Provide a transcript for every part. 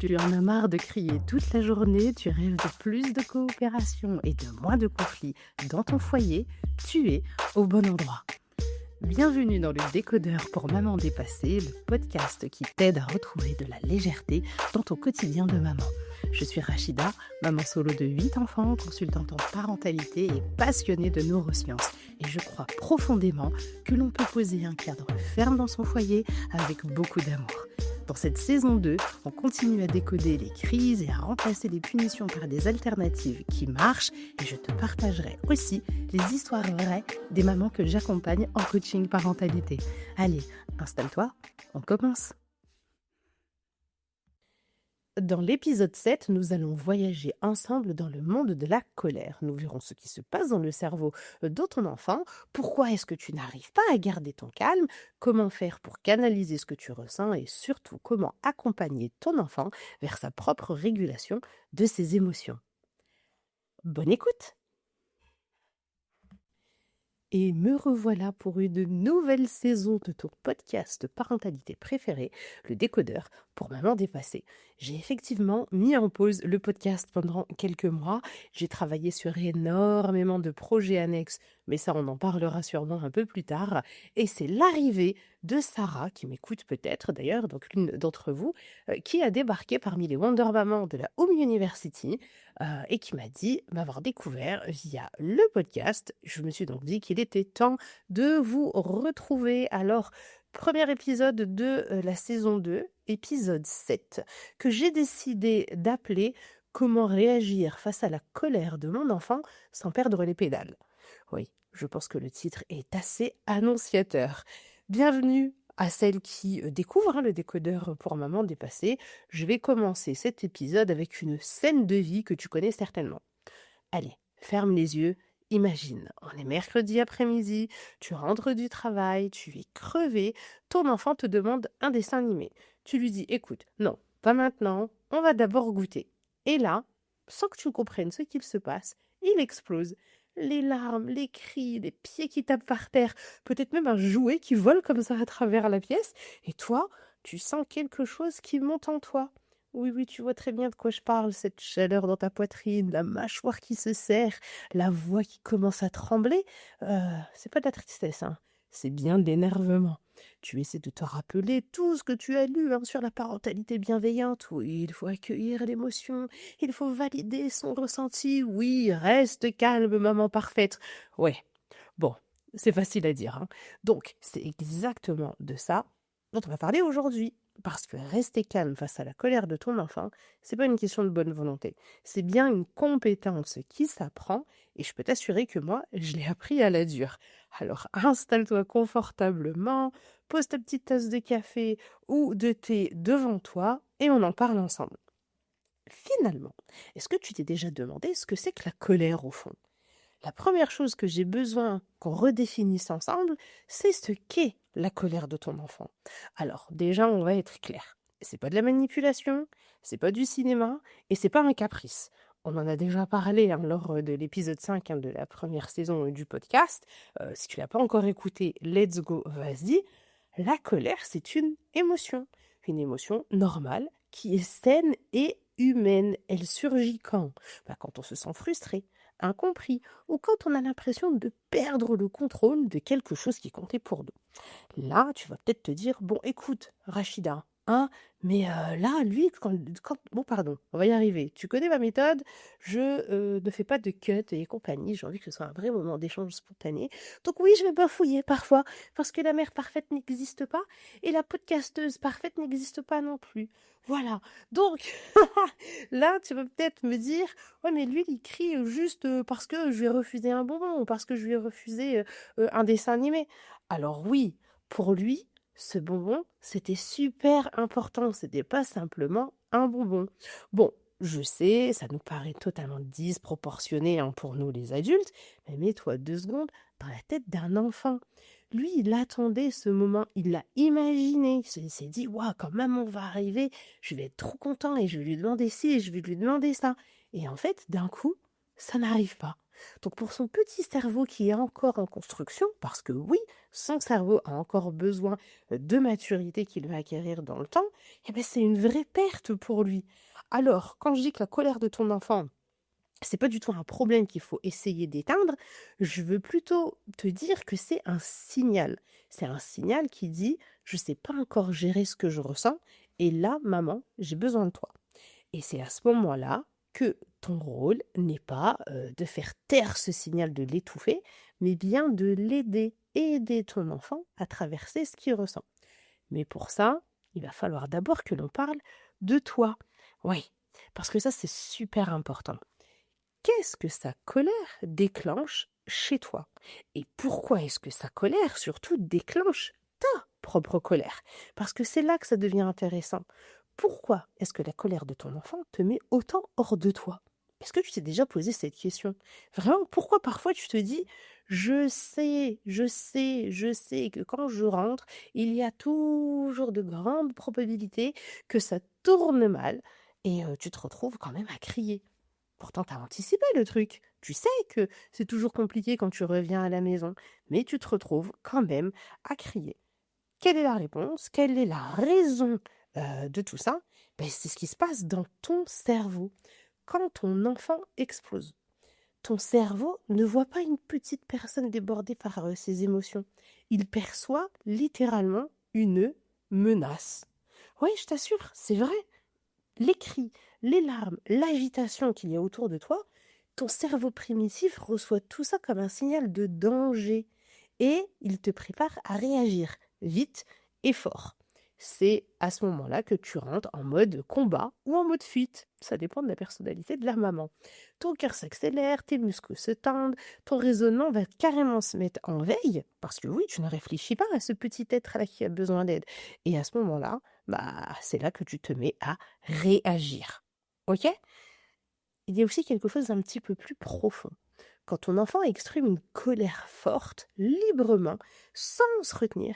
Tu en as marre de crier toute la journée, tu rêves de plus de coopération et de moins de conflits dans ton foyer, tu es au bon endroit. Bienvenue dans le décodeur pour Maman Dépassée, le podcast qui t'aide à retrouver de la légèreté dans ton quotidien de maman. Je suis Rachida, maman solo de 8 enfants, consultante en parentalité et passionnée de neurosciences. Et je crois profondément que l'on peut poser un cadre ferme dans son foyer avec beaucoup d'amour. Dans cette saison 2, on continue à décoder les crises et à remplacer les punitions par des alternatives qui marchent. Et je te partagerai aussi les histoires vraies des mamans que j'accompagne en coaching parentalité. Allez, installe-toi, on commence. Dans l'épisode 7, nous allons voyager ensemble dans le monde de la colère. Nous verrons ce qui se passe dans le cerveau de ton enfant, pourquoi est-ce que tu n'arrives pas à garder ton calme, comment faire pour canaliser ce que tu ressens et surtout comment accompagner ton enfant vers sa propre régulation de ses émotions. Bonne écoute! Et me revoilà pour une nouvelle saison de ton podcast parentalité préféré, le décodeur pour Maman Dépassée. J'ai effectivement mis en pause le podcast pendant quelques mois. J'ai travaillé sur énormément de projets annexes, mais ça on en parlera sûrement un peu plus tard. Et c'est l'arrivée de Sarah, qui m'écoute peut-être d'ailleurs, donc l'une d'entre vous, qui a débarqué parmi les Wonder Maman de la Home University et qui m'a dit m'avoir découvert via le podcast. Je me suis donc dit qu'il était temps de vous retrouver. Alors, premier épisode de la saison 2, épisode 7, que j'ai décidé d'appeler « Comment réagir face à la colère de mon enfant sans perdre les pédales ». Oui, je pense que le titre est assez annonciateur. Bienvenue à celles qui découvrent le décodeur pour Maman Dépassée. Je vais commencer cet épisode avec une scène de vie que tu connais certainement. Allez, ferme les yeux. Imagine, on est mercredi après-midi, tu rentres du travail, tu es crevé, ton enfant te demande un dessin animé. Tu lui dis, écoute, non, pas maintenant, on va d'abord goûter. Et là, sans que tu comprennes ce qu'il se passe, il explose. Les larmes, les cris, les pieds qui tapent par terre, peut-être même un jouet qui vole comme ça à travers la pièce. Et toi, tu sens quelque chose qui monte en toi. Oui, tu vois très bien de quoi je parle, cette chaleur dans ta poitrine, la mâchoire qui se serre, la voix qui commence à trembler. C'est pas de la tristesse, hein. C'est bien de l'énervement. Tu essaies de te rappeler tout ce que tu as lu sur la parentalité bienveillante. Oui, il faut accueillir l'émotion, il faut valider son ressenti. Oui, reste calme, maman parfaite. Ouais, bon, c'est facile à dire, hein. Donc, c'est exactement de ça dont on va parler aujourd'hui. Parce que rester calme face à la colère de ton enfant, c'est pas une question de bonne volonté. C'est bien une compétence qui s'apprend et je peux t'assurer que moi, je l'ai appris à la dure. Alors installe-toi confortablement, pose ta petite tasse de café ou de thé devant toi et on en parle ensemble. Finalement, est-ce que tu t'es déjà demandé ce que c'est que la colère au fond ? La première chose que j'ai besoin qu'on redéfinisse ensemble, c'est ce qu'est la colère de ton enfant. Alors, déjà, on va être clair. C'est pas de la manipulation, c'est pas du cinéma, et c'est pas un caprice. On en a déjà parlé lors de l'épisode 5 de la première saison du podcast. Si tu l'as pas encore écouté, let's go, vas-y. La colère, c'est une émotion normale qui est saine et humaine. Elle surgit quand ? Quand on se sent frustré, incompris, ou quand on a l'impression de perdre le contrôle de quelque chose qui comptait pour nous. Là, tu vas peut-être te dire, bon, écoute, Rachida, mais là, lui, bon, pardon, on va y arriver. Tu connais ma méthode, je ne fais pas de cut et compagnie, j'ai envie que ce soit un vrai moment d'échange spontané. Donc oui, je vais bafouiller parfois, parce que la mère parfaite n'existe pas, et la podcasteuse parfaite n'existe pas non plus. Voilà, donc là, tu vas peut-être me dire, ouais, mais lui, il crie juste parce que je lui ai refusé un bonbon, ou parce que je lui ai refusé un dessin animé. Alors oui, pour lui, ce bonbon, c'était super important, c'était pas simplement un bonbon. Bon, je sais, ça nous paraît totalement disproportionné pour nous les adultes, mais mets-toi 2 secondes dans la tête d'un enfant. Lui, il attendait ce moment, il l'a imaginé, il s'est dit, waouh, quand maman va arriver, je vais être trop content et je vais lui demander ci et je vais lui demander ça. Et en fait, d'un coup, ça n'arrive pas. Donc pour son petit cerveau qui est encore en construction, parce que oui, son cerveau a encore besoin de maturité qu'il va acquérir dans le temps, eh ben c'est une vraie perte pour lui. Alors, quand je dis que la colère de ton enfant, c'est pas du tout un problème qu'il faut essayer d'éteindre, je veux plutôt te dire que c'est un signal. C'est un signal qui dit: «Je sais pas encore gérer ce que je ressens et là, maman, j'ai besoin de toi». Et c'est à ce moment-là que ton rôle n'est pas, de faire taire ce signal, de l'étouffer, mais bien de l'aider, aider ton enfant à traverser ce qu'il ressent. Mais pour ça, il va falloir d'abord que l'on parle de toi. Oui, parce que ça, c'est super important. Qu'est-ce que sa colère déclenche chez toi? Et pourquoi est-ce que sa colère, surtout, déclenche ta propre colère? Parce que c'est là que ça devient intéressant. Pourquoi est-ce que la colère de ton enfant te met autant hors de toi? Est-ce que tu t'es déjà posé cette question? Vraiment, pourquoi parfois tu te dis, je sais que quand je rentre, il y a toujours de grandes probabilités que ça tourne mal et tu te retrouves quand même à crier. Pourtant, tu as anticipé le truc. Tu sais que c'est toujours compliqué quand tu reviens à la maison, mais tu te retrouves quand même à crier. Quelle est la réponse? Quelle est la raison de tout ça? Ben, c'est ce qui se passe dans ton cerveau. Quand ton enfant explose, ton cerveau ne voit pas une petite personne débordée par ses émotions. Il perçoit littéralement une menace. Oui, je t'assure, c'est vrai. Les cris, les larmes, l'agitation qu'il y a autour de toi, ton cerveau primitif reçoit tout ça comme un signal de danger et il te prépare à réagir vite et fort. C'est à ce moment-là que tu rentres en mode combat ou en mode fuite. Ça dépend de la personnalité de la maman. Ton cœur s'accélère, tes muscles se tendent, ton raisonnement va carrément se mettre en veille parce que oui, tu ne réfléchis pas à ce petit être-là qui a besoin d'aide. Et à ce moment-là, c'est là que tu te mets à réagir. Ok? Il y a aussi quelque chose d'un petit peu plus profond. Quand ton enfant exprime une colère forte, librement, sans se retenir,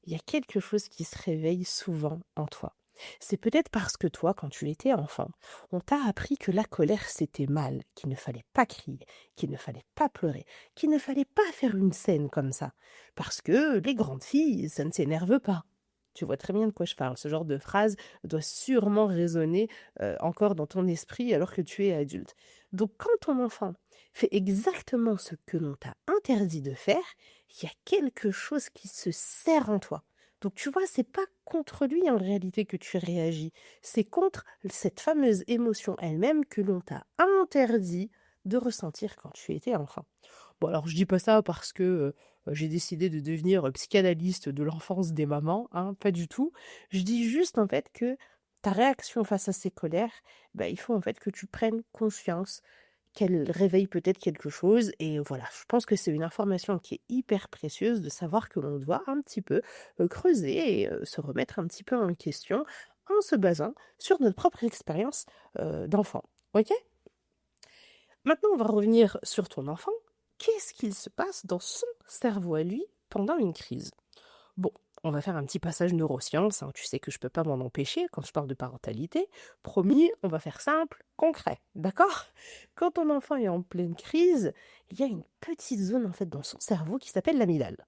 il y a quelque chose qui se réveille souvent en toi. C'est peut-être parce que toi, quand tu étais enfant, on t'a appris que la colère c'était mal, qu'il ne fallait pas crier, qu'il ne fallait pas pleurer, qu'il ne fallait pas faire une scène comme ça. Parce que les grandes filles, ça ne s'énerve pas. Tu vois très bien de quoi je parle. Ce genre de phrase doit sûrement résonner encore dans ton esprit alors que tu es adulte. Donc quand ton enfant fait exactement ce que l'on t'a interdit de faire, il y a quelque chose qui se serre en toi. Donc tu vois, c'est pas contre lui en réalité que tu réagis, c'est contre cette fameuse émotion elle-même que l'on t'a interdit de ressentir quand tu étais enfant. Bon alors je dis pas ça parce que j'ai décidé de devenir psychanalyste de l'enfance des mamans, hein, pas du tout. Je dis juste en fait que ta réaction face à ces colères, il faut en fait que tu prennes conscience qu'elle réveille peut-être quelque chose et voilà, je pense que c'est une information qui est hyper précieuse de savoir que l'on doit un petit peu, creuser et se remettre un petit peu en question en se basant sur notre propre expérience, d'enfant. OK? Maintenant, on va revenir sur ton enfant. Qu'est-ce qu'il se passe dans son cerveau à lui pendant une crise? Bon, on va faire un petit passage neurosciences, hein, tu sais que je peux pas m'en empêcher quand je parle de parentalité. Promis, on va faire simple, concret, d'accord? Quand ton enfant est en pleine crise, il y a une petite zone en fait dans son cerveau qui s'appelle l'amygdale.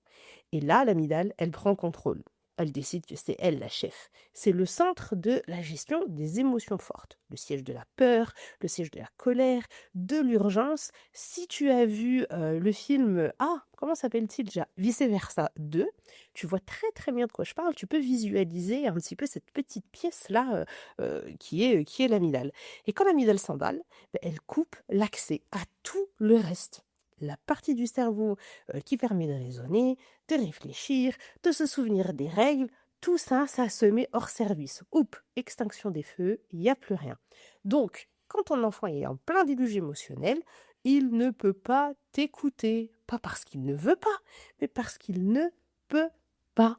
Et là, l'amygdale, elle prend contrôle. Elle décide que c'est elle la chef. C'est le centre de la gestion des émotions fortes. Le siège de la peur, le siège de la colère, de l'urgence. Si tu as vu le film, comment s'appelle-t-il déjà? Vice versa 2, tu vois très très bien de quoi je parle. Tu peux visualiser un petit peu cette petite pièce-là qui est l'amygdale. Et quand l'amygdale s'emballe, elle coupe l'accès à tout le reste. La partie du cerveau qui permet de raisonner, de réfléchir, de se souvenir des règles, tout ça, ça se met hors service. Oups, extinction des feux, il n'y a plus rien. Donc, quand ton enfant est en plein déluge émotionnel, il ne peut pas t'écouter. Pas parce qu'il ne veut pas, mais parce qu'il ne peut pas.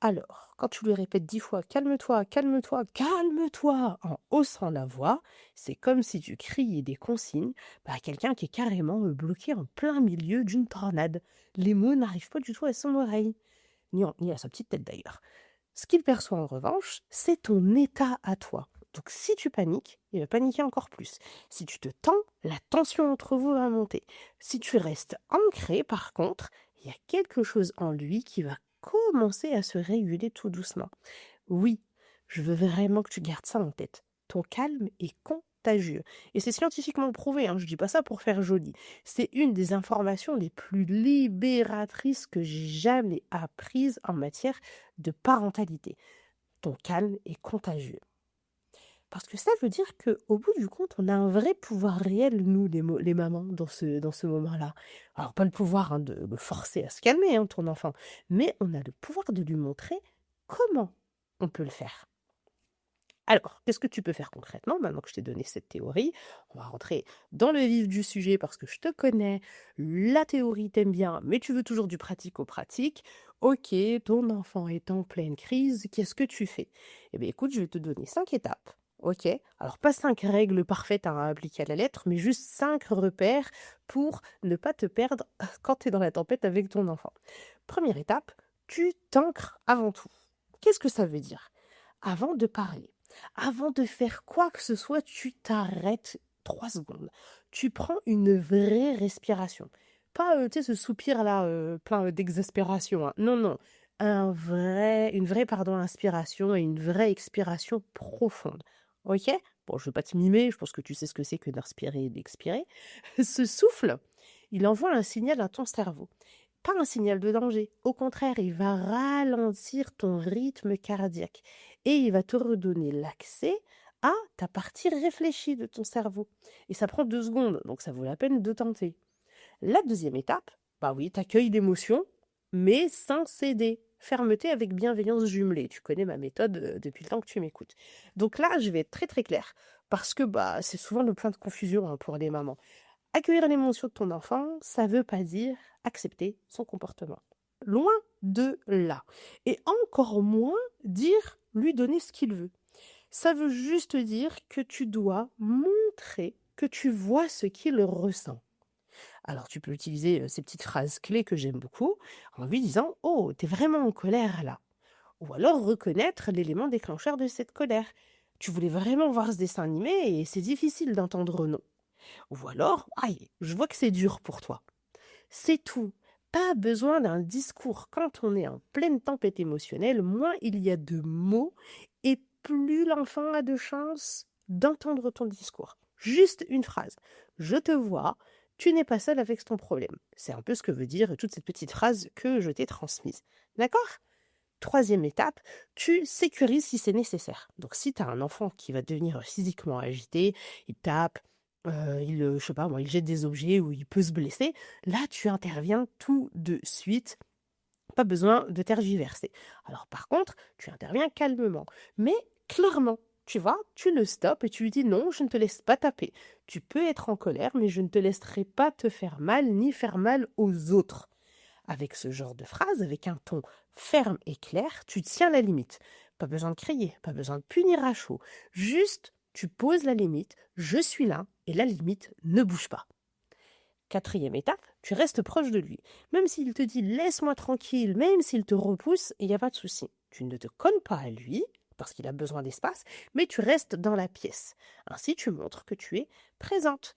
Alors, quand tu lui répètes 10 fois calme-toi, calme-toi, calme-toi en haussant la voix, c'est comme si tu criais des consignes à quelqu'un qui est carrément bloqué en plein milieu d'une tornade. Les mots n'arrivent pas du tout à son oreille, ni à sa petite tête d'ailleurs. Ce qu'il perçoit en revanche, c'est ton état à toi. Donc si tu paniques, il va paniquer encore plus. Si tu te tends, la tension entre vous va monter. Si tu restes ancré, par contre, il y a quelque chose en lui qui va commencer à se réguler tout doucement. Oui, je veux vraiment que tu gardes ça en tête. Ton calme est contagieux. Et c'est scientifiquement prouvé, hein, je dis pas ça pour faire joli. C'est une des informations les plus libératrices que j'ai jamais apprises en matière de parentalité. Ton calme est contagieux. Parce que ça veut dire qu'au bout du compte, on a un vrai pouvoir réel, nous, les mamans, dans ce moment-là. Alors, pas le pouvoir, hein, de le forcer à se calmer, hein, ton enfant, mais on a le pouvoir de lui montrer comment on peut le faire. Alors, qu'est-ce que tu peux faire concrètement? Maintenant que je t'ai donné cette théorie, on va rentrer dans le vif du sujet parce que je te connais. La théorie t'aime bien, mais tu veux toujours du pratico-pratique. Ok, ton enfant est en pleine crise, qu'est-ce que tu fais? Eh bien, écoute, je vais te donner 5 étapes. Ok, alors pas 5 règles parfaites à appliquer à la lettre, mais juste 5 repères pour ne pas te perdre quand tu es dans la tempête avec ton enfant. Première étape, tu t'ancres avant tout. Qu'est-ce que ça veut dire? Avant de parler, avant de faire quoi que ce soit, tu t'arrêtes 3 secondes. Tu prends une vraie respiration. Pas, tu sais, ce soupir-là, plein d'exaspération, hein. Non, non. Une vraie, pardon, inspiration et une vraie expiration profonde. OK? Bon, je ne vais pas te mimer, je pense que tu sais ce que c'est que d'inspirer et d'expirer. Ce souffle, il envoie un signal à ton cerveau. Pas un signal de danger. Au contraire, il va ralentir ton rythme cardiaque et il va te redonner l'accès à ta partie réfléchie de ton cerveau. Et ça prend 2 secondes, donc ça vaut la peine de tenter. La deuxième étape, bah oui, t'accueilles l'émotion, mais sans céder. Fermeté avec bienveillance jumelée. Tu connais ma méthode depuis le temps que tu m'écoutes. Donc là, je vais être très très claire, parce que bah c'est souvent le point de confusion, hein, pour les mamans. Accueillir l'émotion de ton enfant, ça veut pas dire accepter son comportement. Loin de là. Et encore moins dire lui donner ce qu'il veut. Ça veut juste dire que tu dois montrer que tu vois ce qu'il ressent. Alors tu peux utiliser ces petites phrases clés que j'aime beaucoup en lui disant: «Oh, t'es vraiment en colère là». Ou alors reconnaître l'élément déclencheur de cette colère. Tu voulais vraiment voir ce dessin animé et c'est difficile d'entendre non. Ou alors, aïe, je vois que c'est dur pour toi. C'est tout. Pas besoin d'un discours. Quand on est en pleine tempête émotionnelle, moins il y a de mots et plus l'enfant a de chances d'entendre ton discours. Juste une phrase. Je te vois, tu n'es pas seul avec ton problème. C'est un peu ce que veut dire toute cette petite phrase que je t'ai transmise. D'accord? Troisième étape, tu sécurises si c'est nécessaire. Donc si tu as un enfant qui va devenir physiquement agité, il tape, je sais pas moi, il jette des objets ou il peut se blesser, là tu interviens tout de suite. Pas besoin de tergiverser. Alors par contre, tu interviens calmement, mais clairement. Tu vois, tu le stops et tu lui dis non, je ne te laisse pas taper. Tu peux être en colère, mais je ne te laisserai pas te faire mal ni faire mal aux autres. Avec ce genre de phrase, avec un ton ferme et clair, tu tiens la limite. Pas besoin de crier, pas besoin de punir à chaud. Juste, tu poses la limite, je suis là, et la limite ne bouge pas. Quatrième étape, tu restes proche de lui. Même s'il te dit laisse-moi tranquille, même s'il te repousse, il n'y a pas de souci. Tu ne te colles pas à lui, parce qu'il a besoin d'espace, mais tu restes dans la pièce. Ainsi, tu montres que tu es présente.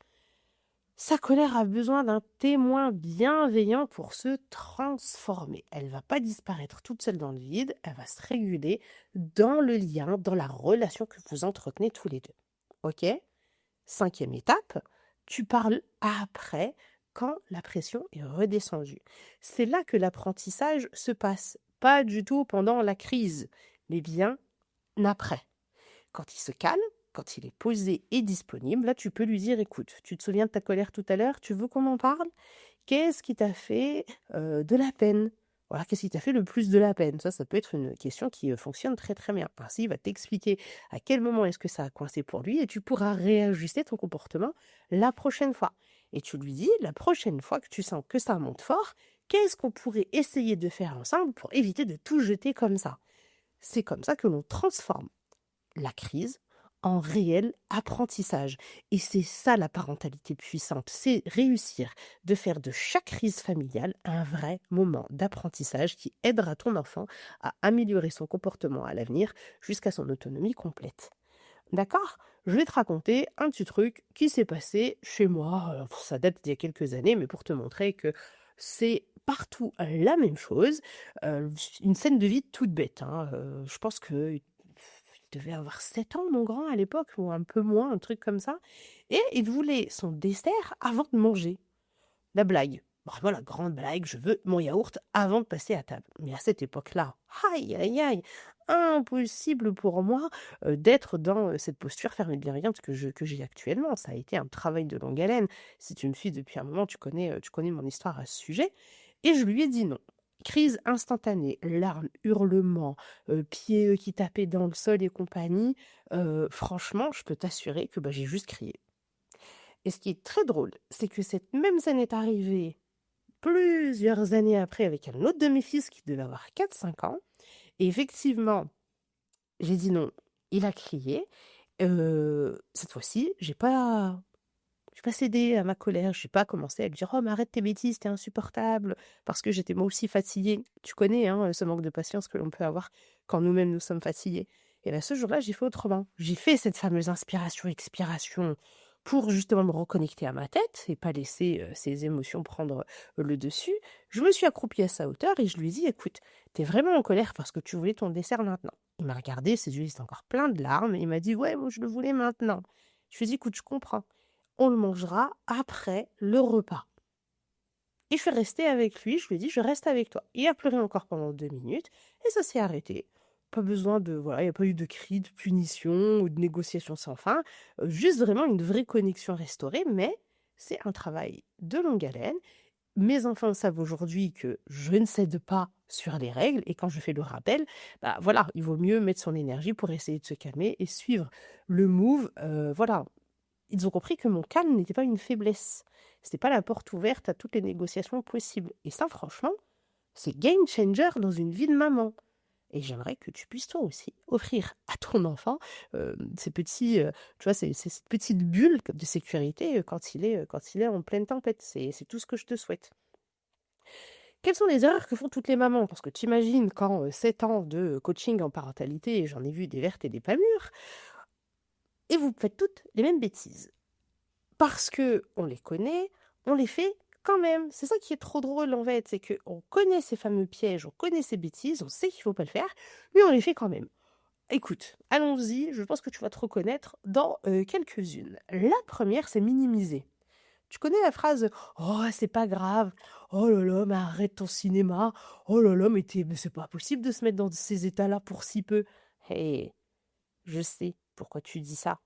Sa colère a besoin d'un témoin bienveillant pour se transformer. Elle ne va pas disparaître toute seule dans le vide, elle va se réguler dans le lien, dans la relation que vous entretenez tous les deux. Ok? Cinquième étape, tu parles après quand la pression est redescendue. C'est là que l'apprentissage se passe, pas du tout pendant la crise, mais bien après. Quand il se calme, quand il est posé et disponible, là, tu peux lui dire: «Écoute, tu te souviens de ta colère tout à l'heure? Tu veux qu'on en parle? Qu'est-ce qui t'a fait, de la peine? Voilà, qu'est-ce qui t'a fait le plus de la peine?» Ça peut être une question qui, fonctionne très, très bien. Ainsi, il va t'expliquer à quel moment est-ce que ça a coincé pour lui et tu pourras réajuster ton comportement la prochaine fois. Et tu lui dis: «La prochaine fois que tu sens que ça monte fort, qu'est-ce qu'on pourrait essayer de faire ensemble pour éviter de tout jeter comme ça?» C'est comme ça que l'on transforme la crise en réel apprentissage. Et c'est ça la parentalité puissante, c'est réussir de faire de chaque crise familiale un vrai moment d'apprentissage qui aidera ton enfant à améliorer son comportement à l'avenir jusqu'à son autonomie complète. D'accord? Je vais te raconter un petit truc qui s'est passé chez moi, ça date d'il y a quelques années, mais pour te montrer que c'est partout la même chose. Une scène de vie toute bête, hein, je pense qu'il devait avoir 7 ans mon grand à l'époque ou un peu moins, un truc comme ça et il voulait son dessert avant de manger. La blague, vraiment la grande blague, je veux mon yaourt avant de passer à table. Mais à cette époque-là, aïe, aïe, aïe, impossible pour moi d'être dans cette posture ferme et bienveillante que j'ai actuellement. Ça a été un travail de longue haleine. Si tu me suis depuis un moment, tu connais mon histoire à ce sujet. Et je lui ai dit non. Crise instantanée, larmes, hurlements, pieds qui tapaient dans le sol et compagnie. Franchement, je peux t'assurer que j'ai juste crié. Et ce qui est très drôle, c'est que cette même scène est arrivée plusieurs années après avec un autre de mes fils qui devait avoir 4 5 ans. Et effectivement, j'ai dit non. Il a crié. Cette fois-ci, j'ai pas cédé à ma colère. J'ai pas commencé à lui dire: «Oh mais arrête tes bêtises, t'es insupportable», parce que j'étais moi aussi fatiguée. Tu connais, hein, ce manque de patience que l'on peut avoir quand nous-mêmes nous sommes fatigués. Et là, ce jour-là, j'ai fait autrement. J'ai fait cette fameuse inspiration-expiration pour justement me reconnecter à ma tête et pas laisser, ces émotions prendre, le dessus. Je me suis accroupie à sa hauteur et je lui ai dit: «Écoute, t'es vraiment en colère parce que tu voulais ton dessert maintenant». Il m'a regardé, ses yeux étaient encore pleins de larmes et il m'a dit: «Ouais, moi je le voulais maintenant». Je lui ai dit: «Écoute, je comprends. On le mangera après le repas». Et je suis restée avec lui, je lui ai dit: «Je reste avec toi». Il a pleuré encore pendant 2 minutes et ça s'est arrêté. Pas besoin de voilà, il y a pas eu de cris, de punition ou de négociations sans fin, juste vraiment une vraie connexion restaurée, mais c'est un travail de longue haleine. Mes enfants savent aujourd'hui que je ne cède pas sur les règles et quand je fais le rappel, voilà, il vaut mieux mettre son énergie pour essayer de se calmer et suivre le move, voilà. Ils ont compris que mon calme n'était pas une faiblesse. C'était pas la porte ouverte à toutes les négociations possibles. Et ça, franchement, c'est game changer dans une vie de maman. Et j'aimerais que tu puisses toi aussi offrir à ton enfant ces petits, tu vois, cette petite bulle de sécurité quand il est en pleine tempête. C'est tout ce que je te souhaite. Quelles sont les erreurs que font toutes les mamans? Parce que tu imagines quand 7 ans de coaching en parentalité, j'en ai vu des vertes et des pas mûres, et vous faites toutes les mêmes bêtises. Parce que on les connaît, on les fait quand même. C'est ça qui est trop drôle en fait, c'est qu'on connaît ces fameux pièges, on connaît ces bêtises, on sait qu'il faut pas le faire, mais on les fait quand même. Écoute, allons-y, je pense que tu vas te reconnaître dans quelques-unes. La première, c'est minimiser. Tu connais la phrase: «Oh, c'est pas grave. Oh là là, mais arrête ton cinéma. Oh là là, mais c'est pas possible de se mettre dans ces états-là pour si peu». Hey, je sais pourquoi tu dis ça.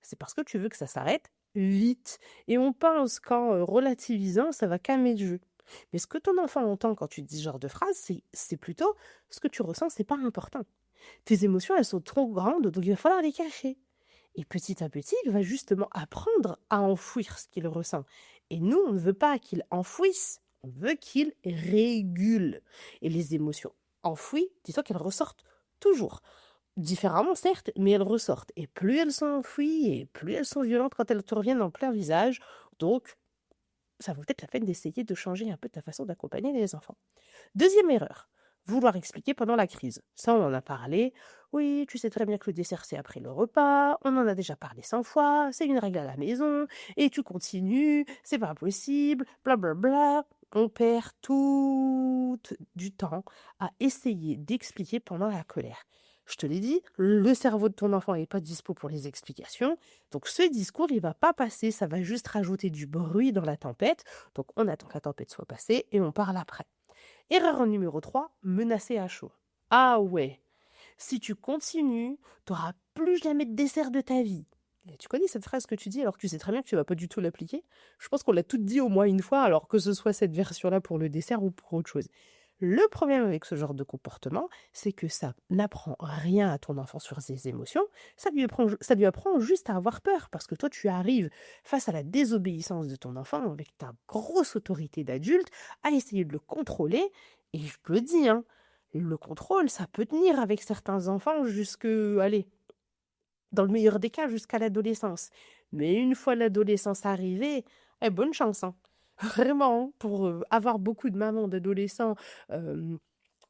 C'est parce que tu veux que ça s'arrête vite. Et on pense qu'en relativisant, ça va calmer le jeu. Mais ce que ton enfant entend quand tu dis ce genre de phrase, c'est plutôt ce que tu ressens, c'est pas important. Tes émotions, elles sont trop grandes, donc il va falloir les cacher. Et petit à petit, il va justement apprendre à enfouir ce qu'il ressent. Et nous, on ne veut pas qu'il enfouisse, on veut qu'il régule. Et les émotions enfouies, dis-toi qu'elles ressortent toujours. Différemment, certes, mais elles ressortent. Et plus elles sont enfouies, et plus elles sont violentes quand elles te reviennent en plein visage. Donc, ça vaut peut-être la peine d'essayer de changer un peu ta façon d'accompagner les enfants. Deuxième erreur, vouloir expliquer pendant la crise. Ça, on en a parlé. Oui, tu sais très bien que le dessert, c'est après le repas. On en a déjà parlé 100 fois. C'est une règle à la maison. Et tu continues. C'est pas possible. Blablabla. On perd tout du temps à essayer d'expliquer pendant la colère. Je te l'ai dit, le cerveau de ton enfant n'est pas dispo pour les explications. Donc ce discours, il va pas passer. Ça va juste rajouter du bruit dans la tempête. Donc on attend que la tempête soit passée et on parle après. Erreur numéro 3, menacer à chaud. Ah ouais, si tu continues, tu n'auras plus jamais de dessert de ta vie. Et tu connais cette phrase que tu dis alors que tu sais très bien que tu ne vas pas du tout l'appliquer? Je pense qu'on l'a toutes dit au moins une fois, alors que ce soit cette version-là pour le dessert ou pour autre chose. Le problème avec ce genre de comportement, c'est que ça n'apprend rien à ton enfant sur ses émotions, ça lui apprend juste à avoir peur, parce que toi tu arrives face à la désobéissance de ton enfant avec ta grosse autorité d'adulte à essayer de le contrôler, et je te le dis, hein, le contrôle, ça peut tenir avec certains enfants jusque, allez, dans le meilleur des cas, jusqu'à l'adolescence. Mais une fois l'adolescence arrivée, bonne chance, hein. Vraiment, hein, pour avoir beaucoup de mamans, d'adolescents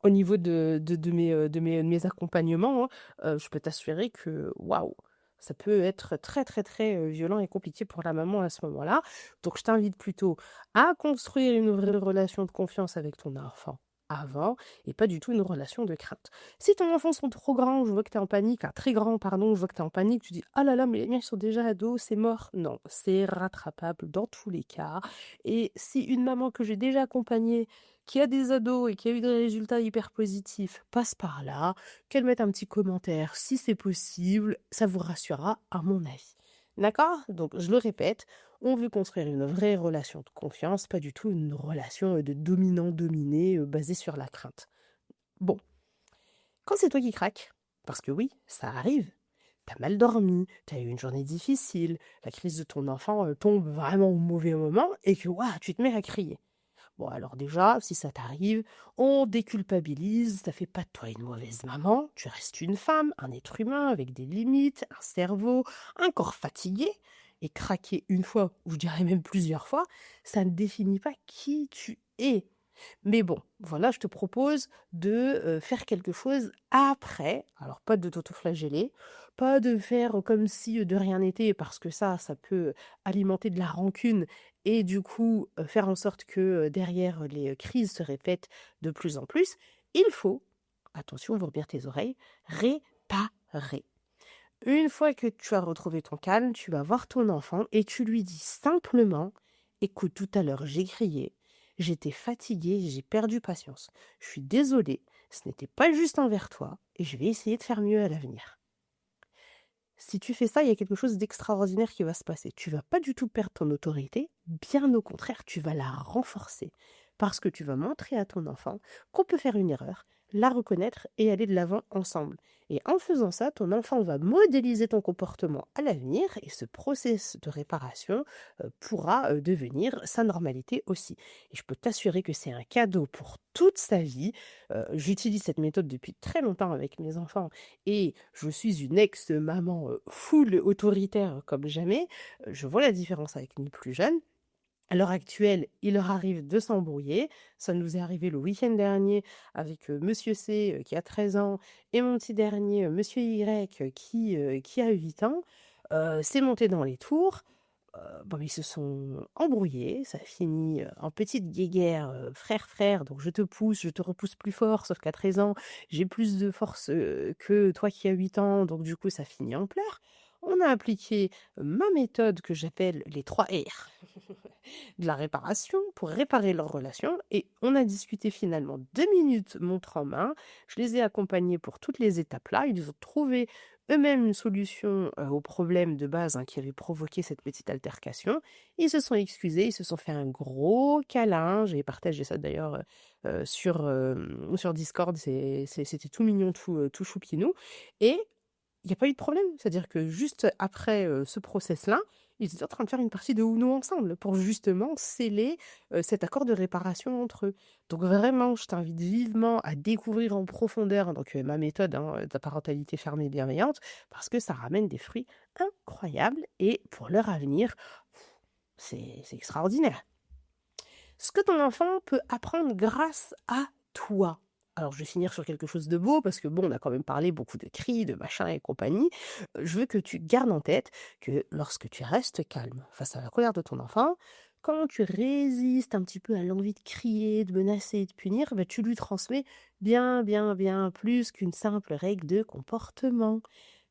Au niveau de mes accompagnements, je peux t'assurer que, waouh, ça peut être très, très, très, violent et compliqué pour la maman à ce moment-là. Donc je t'invite plutôt à construire une vraie relation de confiance avec ton enfant avant et pas du tout une relation de crainte. Si ton enfant sont trop grands, je vois que tu es en panique, très grand pardon, je vois que tu es en panique, tu dis: «Ah là là, mais les miens ils sont déjà ados, c'est mort». Non, c'est rattrapable dans tous les cas et si une maman que j'ai déjà accompagnée qui a des ados et qui a eu des résultats hyper positifs passe par là, qu'elle mette un petit commentaire si c'est possible, ça vous rassurera à mon avis. D'accord? Donc je le répète, on veut construire une vraie relation de confiance, pas du tout une relation de dominant-dominé basée sur la crainte. Bon, quand c'est toi qui craques, parce que oui, ça arrive, t'as mal dormi, t'as eu une journée difficile, la crise de ton enfant tombe vraiment au mauvais moment et que ouah, tu te mets à crier. Bon, alors déjà, si ça t'arrive, on déculpabilise, ça fait pas de toi une mauvaise maman, tu restes une femme, un être humain avec des limites, un cerveau, un corps fatigué, et craquer une fois, ou je dirais même plusieurs fois, ça ne définit pas qui tu es. Mais bon, voilà, je te propose de, faire quelque chose après. Alors pas de t'autoflageller, pas de faire comme si, de rien n'était parce que ça peut alimenter de la rancune et du coup, faire en sorte que, derrière les, crises se répètent de plus en plus. Il faut, attention, ouvre bien tes oreilles, réparer. Une fois que tu as retrouvé ton calme, tu vas voir ton enfant et tu lui dis simplement: «Écoute, tout à l'heure, j'ai crié, j'étais fatiguée, j'ai perdu patience. Je suis désolée, ce n'était pas juste envers toi et je vais essayer de faire mieux à l'avenir». Si tu fais ça, il y a quelque chose d'extraordinaire qui va se passer. Tu vas pas du tout perdre ton autorité, bien au contraire, tu vas la renforcer. Parce que tu vas montrer à ton enfant qu'on peut faire une erreur, la reconnaître et aller de l'avant ensemble. Et en faisant ça, ton enfant va modéliser ton comportement à l'avenir et ce process de réparation pourra devenir sa normalité aussi. Et je peux t'assurer que c'est un cadeau pour toute sa vie. J'utilise cette méthode depuis très longtemps avec mes enfants et je suis une ex-maman, full autoritaire comme jamais, je vois la différence avec mes plus jeunes. À l'heure actuelle, il leur arrive de s'embrouiller. Ça nous est arrivé le week-end dernier avec, monsieur C, qui a 13 ans et mon petit dernier, monsieur Y, qui a 8 ans. C'est monté dans les tours. Bon, ils se sont embrouillés, ça a fini, en petite guéguerre, frère-frère, donc je te pousse, je te repousse plus fort, sauf qu'à 13 ans, j'ai plus de force, que toi qui as 8 ans, donc du coup ça finit en pleurs. On a appliqué ma méthode que j'appelle les 3 R de la réparation pour réparer leur relation et on a discuté finalement 2 minutes montre en main. Je les ai accompagnés pour toutes les étapes là. Ils ont trouvé eux-mêmes une solution, au problème de base, hein, qui avait provoqué cette petite altercation. Ils se sont excusés, ils se sont fait un gros câlin. J'ai partagé ça d'ailleurs, sur Discord. C'était tout mignon, tout choupinou et il y a pas eu de problème. C'est-à-dire que juste après, ce process-là, ils étaient en train de faire une partie de Uno ensemble pour justement sceller, cet accord de réparation entre eux. Donc vraiment, je t'invite vivement à découvrir en profondeur donc, ma méthode, hein, de la parentalité fermée et bienveillante parce que ça ramène des fruits incroyables et pour leur avenir, c'est extraordinaire. Ce que ton enfant peut apprendre grâce à toi. Alors je vais finir sur quelque chose de beau parce que bon, on a quand même parlé beaucoup de cris, de machins et compagnie. Je veux que tu gardes en tête que lorsque tu restes calme face à la colère de ton enfant, quand tu résistes un petit peu à l'envie de crier, de menacer, de punir, bah, tu lui transmets bien, bien, bien plus qu'une simple règle de comportement.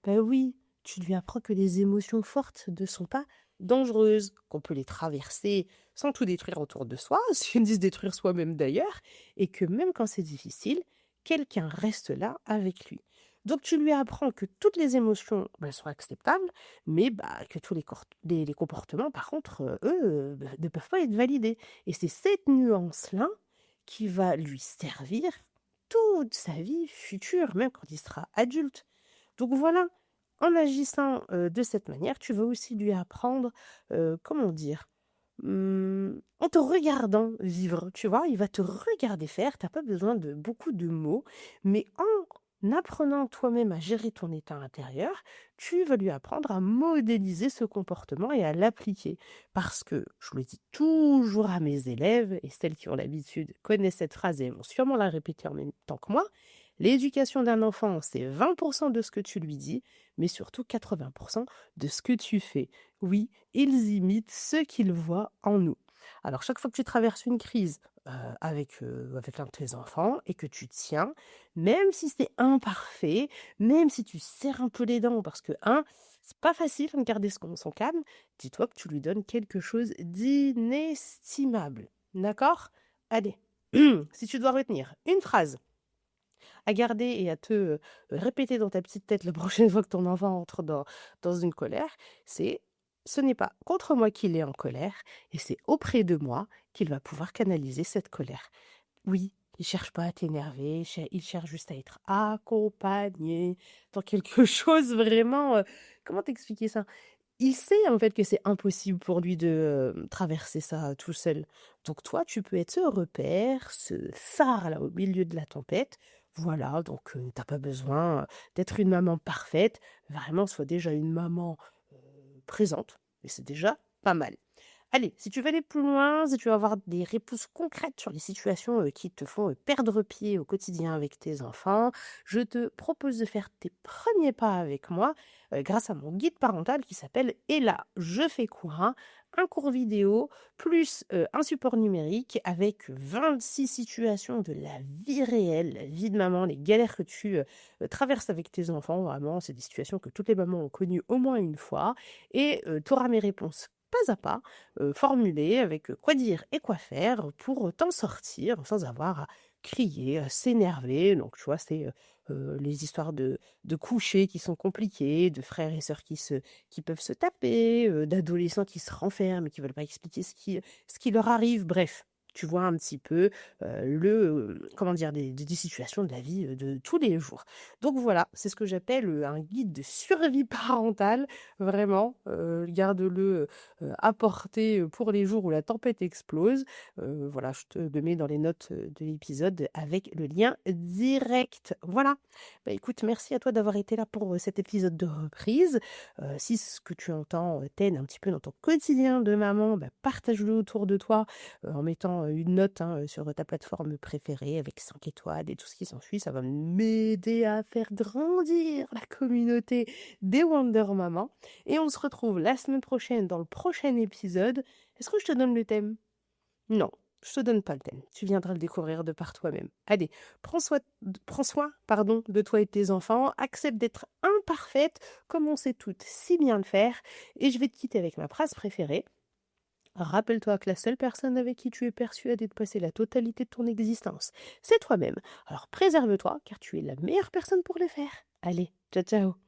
Ben oui, tu lui apprends que les émotions fortes ne sont pas dangereuses, qu'on peut les traverser sans tout détruire autour de soi, si on dit se détruire soi-même d'ailleurs, et que même quand c'est difficile, quelqu'un reste là avec lui. Donc tu lui apprends que toutes les émotions sont acceptables, mais que tous les comportements, par contre, eux, ne peuvent pas être validés. Et c'est cette nuance-là qui va lui servir toute sa vie future, même quand il sera adulte. Donc voilà, en agissant, de cette manière, tu vas aussi lui apprendre, comment dire? En te regardant vivre, tu vois? Il va te regarder faire, tu as pas besoin de beaucoup de mots, mais en apprenant toi-même à gérer ton état intérieur, tu vas lui apprendre à modéliser ce comportement et à l'appliquer. Parce que, je le dis toujours à mes élèves, et celles qui ont l'habitude connaissent cette phrase et vont sûrement la répéter en même temps que moi, l'éducation d'un enfant, c'est 20% de ce que tu lui dis, mais surtout 80% de ce que tu fais. Oui, ils imitent ce qu'ils voient en nous. Alors, chaque fois que tu traverses une crise avec l'un de tes enfants et que tu tiens, même si c'est imparfait, même si tu serres un peu les dents, parce que, c'est pas facile de garder son calme, dis-toi que tu lui donnes quelque chose d'inestimable. D'accord? Allez, si tu dois retenir une phrase à garder et à te répéter dans ta petite tête la prochaine fois que ton enfant entre dans une colère, c'est ce n'est pas contre moi qu'il est en colère et c'est auprès de moi qu'il va pouvoir canaliser cette colère. Oui, il cherche pas à t'énerver, il cherche juste à être accompagné dans quelque chose vraiment. Comment t'expliquer ça? Il sait en fait que c'est impossible pour lui de traverser ça tout seul. Donc toi, tu peux être ce repère, ce phare là au milieu de la tempête. Voilà, donc t'as pas besoin d'être une maman parfaite. Vraiment, sois déjà une maman présente. Et c'est déjà pas mal. Allez, si tu veux aller plus loin, si tu veux avoir des réponses concrètes sur les situations qui te font perdre pied au quotidien avec tes enfants, je te propose de faire tes premiers pas avec moi grâce à mon guide parental qui s'appelle Et là, je fais quoi? Un cours vidéo plus un support numérique avec 26 situations de la vie réelle, la vie de maman, les galères que tu traverses avec tes enfants. Vraiment, c'est des situations que toutes les mamans ont connues au moins une fois. Et tu auras mes réponses pas à pas formulées avec quoi dire et quoi faire pour t'en sortir sans avoir à crier, à s'énerver. Donc, tu vois, c'est les histoires de coucher qui sont compliquées, de frères et sœurs qui peuvent se taper, d'adolescents qui se renferment et qui veulent pas expliquer ce qui leur arrive. Bref, tu vois un petit peu comment dire, des situations de la vie de tous les jours. Donc voilà, c'est ce que j'appelle un guide de survie parentale. Vraiment, garde-le à portée pour les jours où la tempête explose. Voilà, je te le mets dans les notes de l'épisode avec le lien direct. Voilà. Bah écoute, merci à toi d'avoir été là pour cet épisode de reprise. Si ce que tu entends t'aide un petit peu dans ton quotidien de maman, bah, partage-le autour de toi en mettant une note sur ta plateforme préférée avec 5 étoiles et tout ce qui s'ensuit. Ça va m'aider à faire grandir la communauté des Wonder Maman. Et on se retrouve la semaine prochaine dans le prochain épisode. Est-ce que je te donne le thème? Non, je te donne pas le thème. Tu viendras le découvrir de par toi-même. Allez, prends soin, pardon, de toi et de tes enfants. Accepte d'être imparfaite, comme on sait toutes si bien le faire. Et je vais te quitter avec ma phrase préférée. Rappelle-toi que la seule personne avec qui tu es persuadé de passer la totalité de ton existence, c'est toi-même. Alors préserve-toi, car tu es la meilleure personne pour le faire. Allez, ciao ciao.